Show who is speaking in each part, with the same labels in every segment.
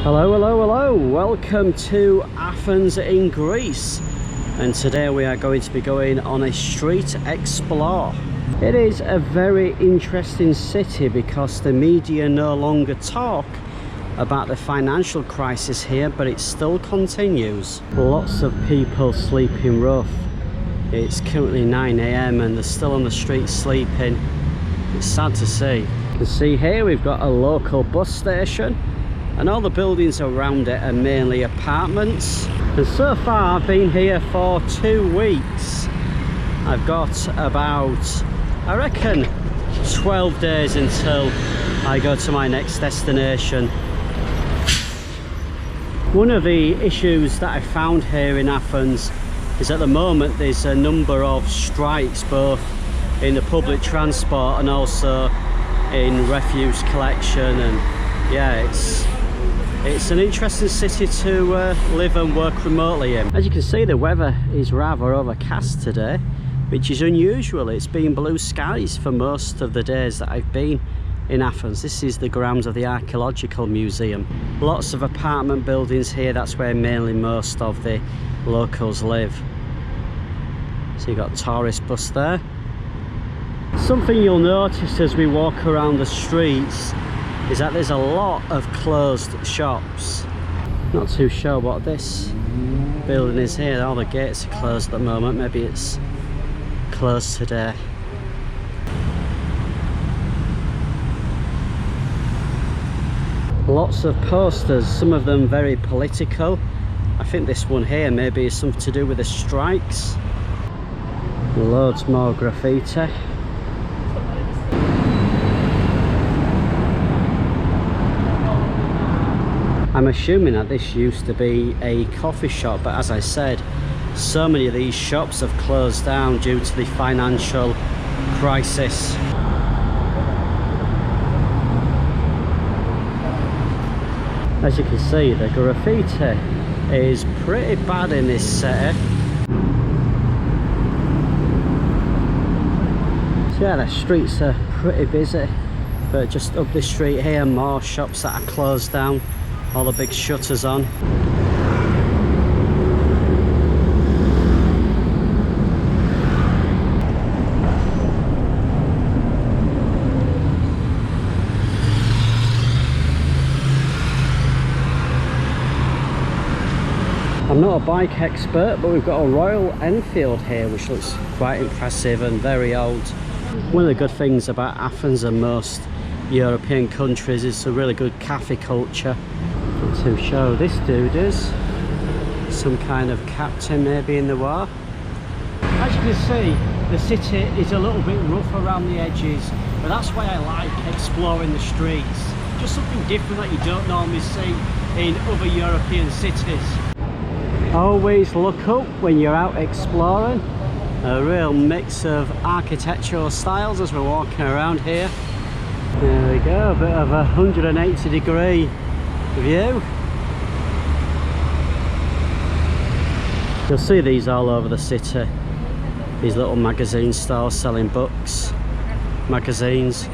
Speaker 1: Hello, hello, hello. Welcome to Athens in Greece. And today we are going to be going on a street explore. It is a very interesting city because the media no longer talk about the financial crisis here, but it still continues. Lots of people sleeping rough. It's currently 9 AM and they're still on the street sleeping. It's sad to see. You can see here we've got a local bus station. And all the buildings around it are mainly apartments. And so far I've been here for 2 weeks. I've got about, I reckon, 12 days until I go to my next destination. One of the issues that I found here in Athens is at the moment there's a number of strikes, both in the public transport and also in refuse collection. And yeah, it's an interesting city to live and work remotely in. As you can see, the weather is rather overcast today, which is unusual. It's been blue skies for most of the days that I've been in Athens. This is the grounds of the Archaeological Museum. Lots of apartment buildings here. That's where mainly most of the locals live. So you've got a tourist bus there. Something you'll notice as we walk around the streets is that there's a lot of closed shops. Not too sure what this building is here. All the gates are closed at the moment. Maybe it's closed today. Lots of posters, some of them very political. I think this one here maybe is something to do with the strikes. Loads more graffiti. I'm assuming that this used to be a coffee shop, but as I said, so many of these shops have closed down due to the financial crisis. As you can see, the graffiti is pretty bad in this city. So yeah, the streets are pretty busy, but just up the street here, more shops that are closed down. All the big shutters on. I'm not a bike expert, but we've got a Royal Enfield here, which looks quite impressive and very old. One of the good things about Athens and most European countries is a really good cafe culture. To show this dude is some kind of captain maybe in the war. As you can see, the city is a little bit rough around the edges, but that's why I like exploring the streets. Just something different that you don't normally see in other European cities. Always look up when you're out exploring. A real mix of architectural styles as we're walking around here. There we go, a bit of a 180-degree view. You'll see these all over the city, these little magazine stores selling books, magazines.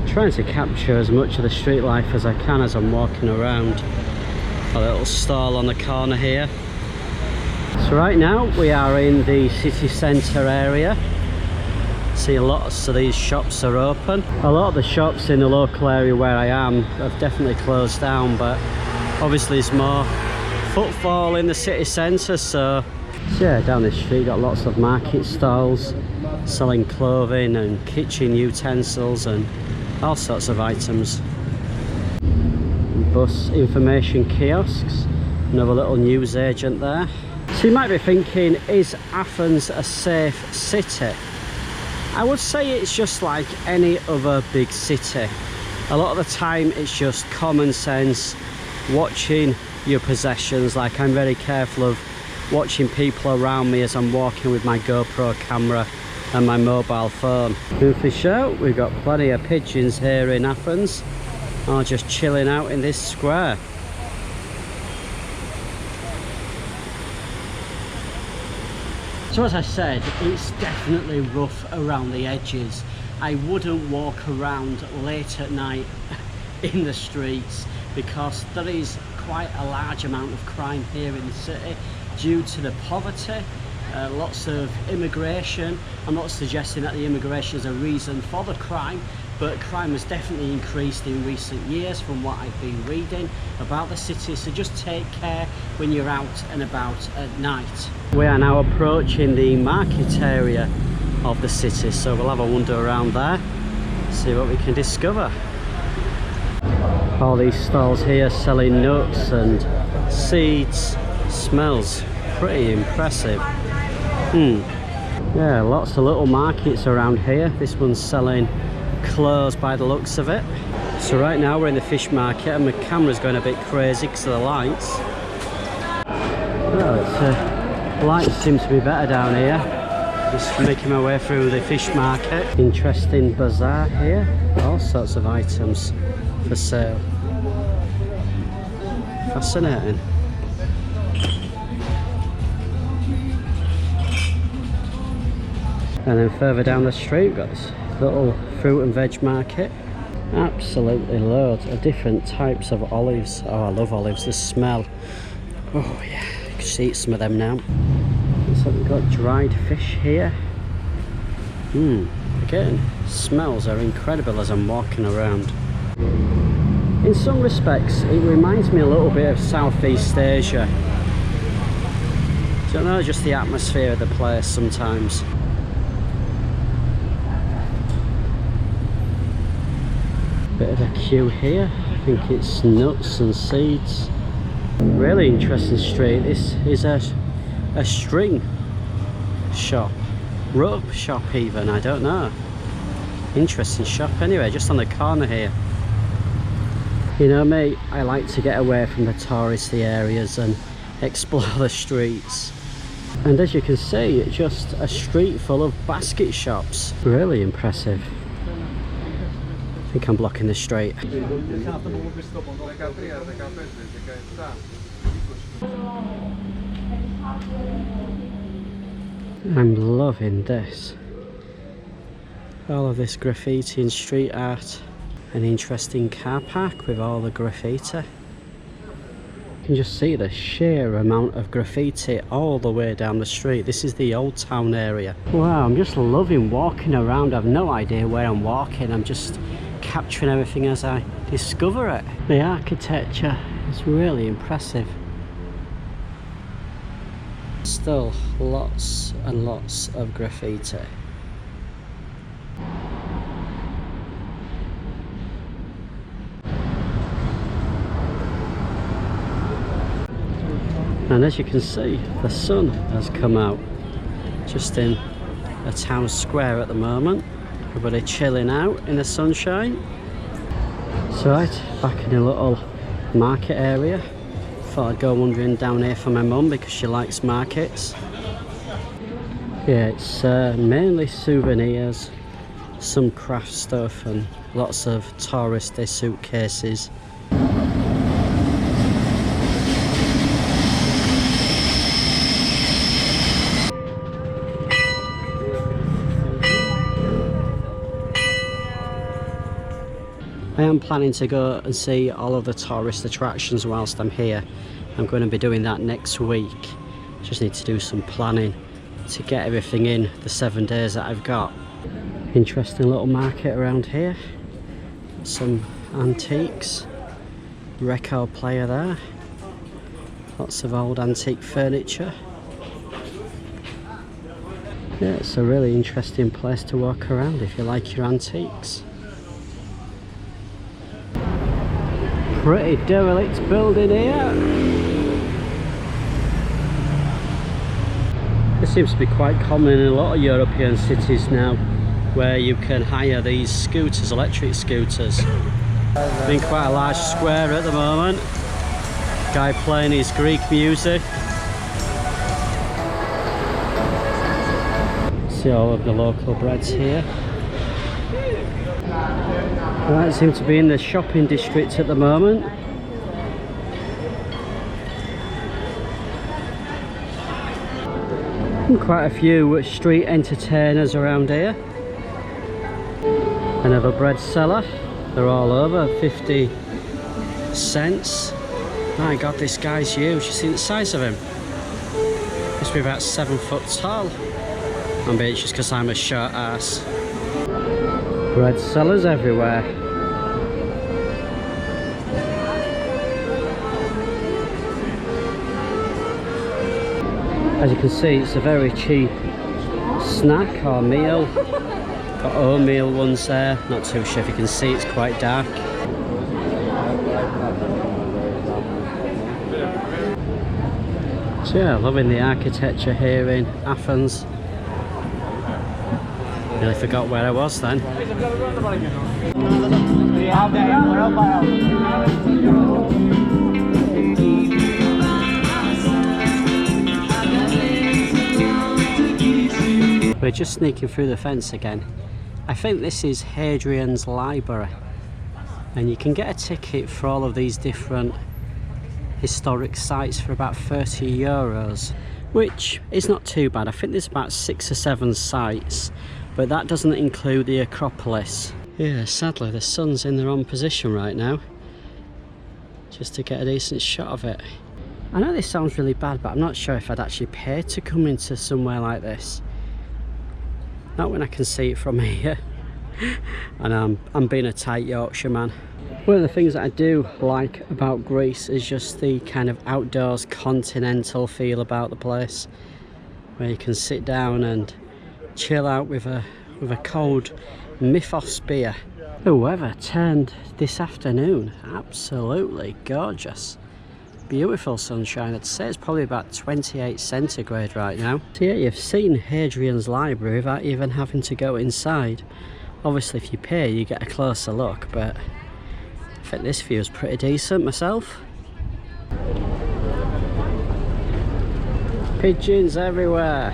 Speaker 1: Trying to capture as much of the street life as I can as I'm walking around. A little stall on the corner here. So right now we are in the city centre area. See, lots of these shops are open. A lot of the shops in the local area where I am have definitely closed down, but obviously there's more footfall in the city centre. So yeah, down this street got lots of market stalls selling clothing and kitchen utensils and all sorts of items. Bus information kiosks, another little news agent there. So you might be thinking, is Athens a safe city? I would say it's just like any other big city. A lot of the time it's just common sense, watching your possessions. Like, I'm very careful of watching people around me as I'm walking with my GoPro camera and my mobile phone. And for sure, we've got plenty of pigeons here in Athens, all just chilling out in this square. So as I said, it's definitely rough around the edges. I wouldn't walk around late at night in the streets because there is quite a large amount of crime here in the city due to the poverty, lots of immigration. I'm not suggesting that the immigration is a reason for the crime, but crime has definitely increased in recent years from what I've been reading about the city. So just take care when you're out and about at night. We are now approaching the market area of the city, so we'll have a wander around there, see what we can discover. All these stalls here selling nuts and seeds. Smells pretty impressive. Yeah, lots of little markets around here. This one's selling clothes by the looks of it. So right now we're in the fish market and my camera's going a bit crazy because of the lights. Oh, lights seem to be better down here. Just making my way through the fish market. Interesting bazaar here. All sorts of items for sale. Fascinating. And then further down the street we've got this little fruit and veg market. Absolutely loads of different types of olives. Oh, I love olives, the smell. Oh yeah, you can just eat some of them now. So we've got dried fish here. Again, smells are incredible as I'm walking around. In some respects it reminds me a little bit of Southeast Asia. Don't know, just the atmosphere of the place sometimes. Bit of a queue here. I think it's nuts and seeds. Really interesting street. This is a string shop, rope shop even, I don't know. Interesting shop anyway, just on the corner here. You know me, I like to get away from the touristy areas and explore the streets. And as you can see, it's just a street full of basket shops. Really impressive. I think I'm blocking the street. I'm loving this. All of this graffiti and street art. An interesting car park with all the graffiti. You can just see the sheer amount of graffiti all the way down the street. This is the Old Town area. Wow, I'm just loving walking around. I've no idea where I'm walking. I'm just capturing everything as I discover it. The architecture is really impressive. Still lots and lots of graffiti. And as you can see, the sun has come out. Just in a town square at the moment. Everybody chilling out in the sunshine. So right, back in a little market area. Thought I'd go wandering down here for my mum because she likes markets. Yeah, it's mainly souvenirs, some craft stuff and lots of touristy suitcases. I am planning to go and see all of the tourist attractions whilst I'm here. I'm going to be doing that next week. Just need to do some planning to get everything in the 7 days that I've got. Interesting little market around here. Some antiques. Record player there. Lots of old antique furniture. Yeah, it's a really interesting place to walk around if you like your antiques. Pretty derelict building here. This seems to be quite common in a lot of European cities now, where you can hire these scooters, electric scooters. In quite a large square at the moment. Guy playing his Greek music. See all of the local breads here. Right, seem to be in the shopping district at the moment. And quite a few street entertainers around here. Another bread seller. They're all over 50 cents. My god, this guy's huge. You see the size of him? Must be about 7 foot tall. Maybe it's just because I'm a short ass. Bread sellers everywhere. As you can see, it's a very cheap snack or meal. Got oatmeal ones there. Not too sure if you can see, it's quite dark. So yeah, loving the architecture here in Athens. Nearly forgot where I was then. We're just sneaking through the fence again. I think this is Hadrian's Library, and you can get a ticket for all of these different historic sites for about €30, which is not too bad. I think there's about 6 or 7 sites, but that doesn't include the Acropolis. Yeah, sadly the sun's in the wrong position right now, just to get a decent shot of it. I know this sounds really bad, but I'm not sure if I'd actually pay to come into somewhere like this. Not when I can see it from here. And I'm being a tight Yorkshire man. One of the things that I do like about Greece is just the kind of outdoors continental feel about the place, where you can sit down and chill out with a cold Mythos beer. The weather turned this afternoon absolutely gorgeous. Beautiful sunshine. I'd say it's probably about 28 centigrade right now. So yeah, you've seen Hadrian's Library without even having to go inside. Obviously if you pay you get a closer look, but I think this view is pretty decent myself. Pigeons everywhere.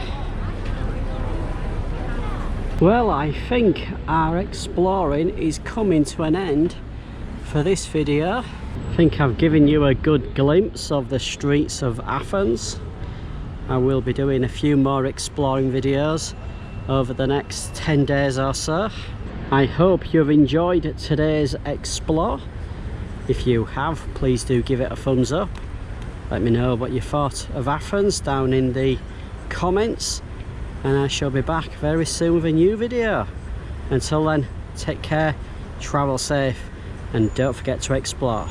Speaker 1: Well, I think our exploring is coming to an end for this video. I think I've given you a good glimpse of the streets of Athens. I will be doing a few more exploring videos over the next 10 days or so. I hope you've enjoyed today's explore. If you have, please do give it a thumbs up. Let me know what you thought of Athens down in the comments, and I shall be back very soon with a new video. Until then, take care, travel safe, and don't forget to explore.